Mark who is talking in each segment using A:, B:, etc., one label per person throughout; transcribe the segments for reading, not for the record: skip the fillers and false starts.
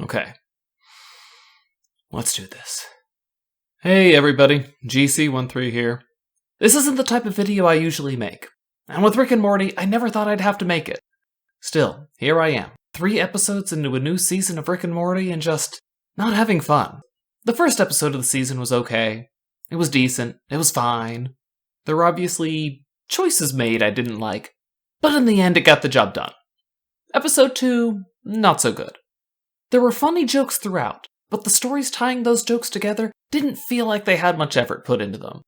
A: Okay. Let's do this. Hey everybody, GC13 here. This isn't the type of video I usually make. And with Rick and Morty, I never thought I'd have to make it. Still, here I am, 3 episodes into a new season of Rick and Morty and just not having fun. The first episode of the season was okay. It was decent. It was fine. There were obviously choices made I didn't like, but in the end it got the job done. Episode 2, not so good. There were funny jokes throughout, but the stories tying those jokes together didn't feel like they had much effort put into them.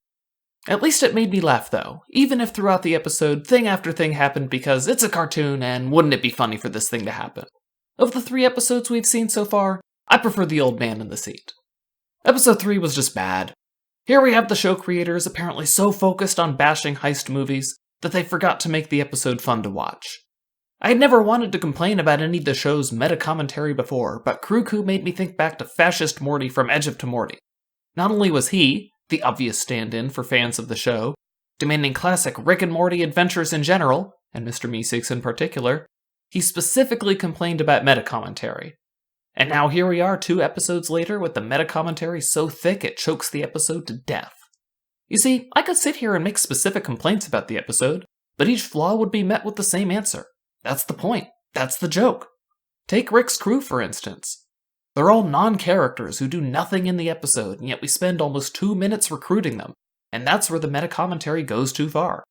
A: At least it made me laugh though, even if throughout the episode thing after thing happened because it's a cartoon and wouldn't it be funny for this thing to happen. Of the 3 episodes we've seen so far, I prefer the old man in the seat. Episode 3 was just bad. Here we have the show creators apparently so focused on bashing heist movies that they forgot to make the episode fun to watch. I had never wanted to complain about any of the show's meta-commentary before, but Crewcoo made me think back to Fascist Morty from Edge of Tomorty. Not only was he, the obvious stand-in for fans of the show, demanding classic Rick and Morty adventures in general, and Mr. Meeseeks in particular, he specifically complained about meta-commentary. And now here we are 2 episodes later with the meta-commentary so thick it chokes the episode to death. You see, I could sit here and make specific complaints about the episode, but each flaw would be met with the same answer. That's the point. That's the joke. Take Rick's crew, for instance. They're all non-characters who do nothing in the episode, and yet we spend almost 2 minutes recruiting them, and that's where the meta-commentary goes too far.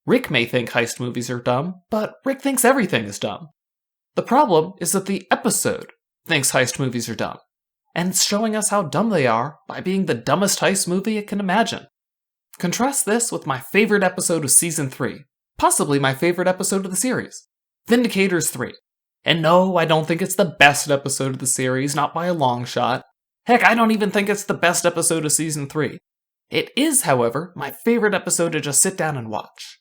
A: Rick may think heist movies are dumb, but Rick thinks everything is dumb. The problem is that the episode thinks heist movies are dumb, and it's showing us how dumb they are by being the dumbest heist movie it can imagine. Contrast this with my favorite episode of Season 3, possibly my favorite episode of the series, Vindicators III. And no, I don't think it's the best episode of the series, not by a long shot. Heck, I don't even think it's the best episode of Season 3. It is, however, my favorite episode to just sit down and watch.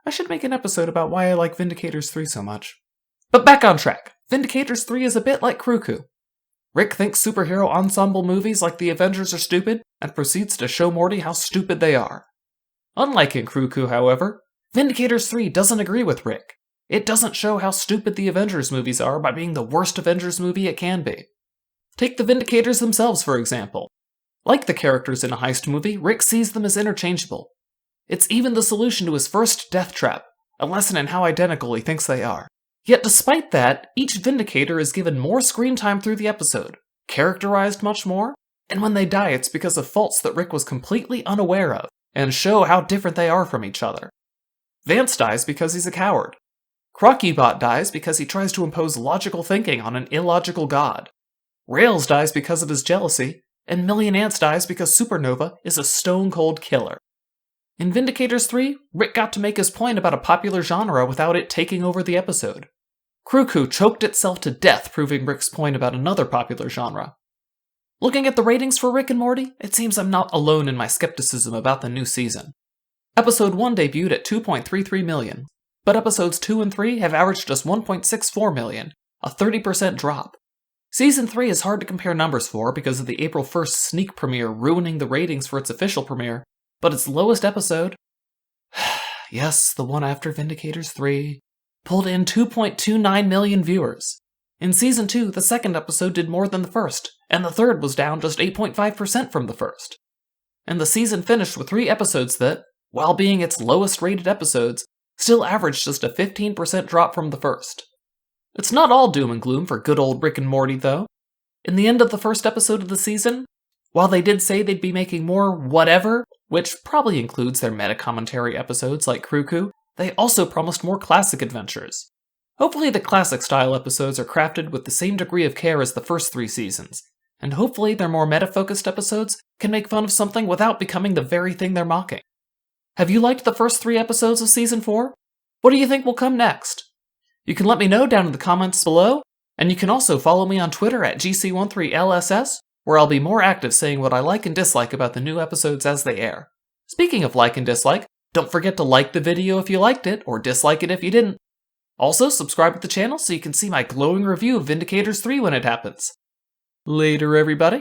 A: I should make an episode about why I like Vindicators 3 so much. But back on track, Vindicators 3 is a bit like Crewcoo. Rick thinks superhero ensemble movies like the Avengers are stupid, and proceeds to show Morty how stupid they are. Unlike in Crewcoo, however, Vindicators 3 doesn't agree with Rick. It doesn't show how stupid the Avengers movies are by being the worst Avengers movie it can be. Take the Vindicators themselves, for example. Like the characters in a heist movie, Rick sees them as interchangeable. It's even the solution to his first death trap, a lesson in how identical he thinks they are. Yet despite that, each Vindicator is given more screen time through the episode, characterized much more, and when they die it's because of faults that Rick was completely unaware of, and show how different they are from each other. Vance dies because he's a coward. Crockeybot dies because he tries to impose logical thinking on an illogical god. Rails dies because of his jealousy, and Million Ants dies because Supernova is a stone-cold killer. In Vindicators 3, Rick got to make his point about a popular genre without it taking over the episode. Crewcoo choked itself to death proving Rick's point about another popular genre. Looking at the ratings for Rick and Morty, it seems I'm not alone in my skepticism about the new season. Episode 1 debuted at 2.33 million. But episodes 2 and 3 have averaged just 1.64 million, a 30% drop. Season 3 is hard to compare numbers for because of the April 1st sneak premiere ruining the ratings for its official premiere, but its lowest episode, yes, the one after Vindicators 3, pulled in 2.29 million viewers. In Season 2, the second episode did more than the first, and the third was down just 8.5% from the first. And the season finished with 3 episodes that, while being its lowest rated episodes, still averaged just a 15% drop from the first. It's not all doom and gloom for good old Rick and Morty, though. In the end of the first episode of the season, while they did say they'd be making more whatever, which probably includes their meta-commentary episodes like Crewcoo, they also promised more classic adventures. Hopefully the classic-style episodes are crafted with the same degree of care as the first 3 seasons, and hopefully their more meta-focused episodes can make fun of something without becoming the very thing they're mocking. Have you liked the first 3 episodes of Season 4? What do you think will come next? You can let me know down in the comments below, and you can also follow me on Twitter at GC13LSS, where I'll be more active saying what I like and dislike about the new episodes as they air. Speaking of like and dislike, don't forget to like the video if you liked it, or dislike it if you didn't. Also, subscribe to the channel so you can see my glowing review of Vindicators 3 when it happens. Later, everybody.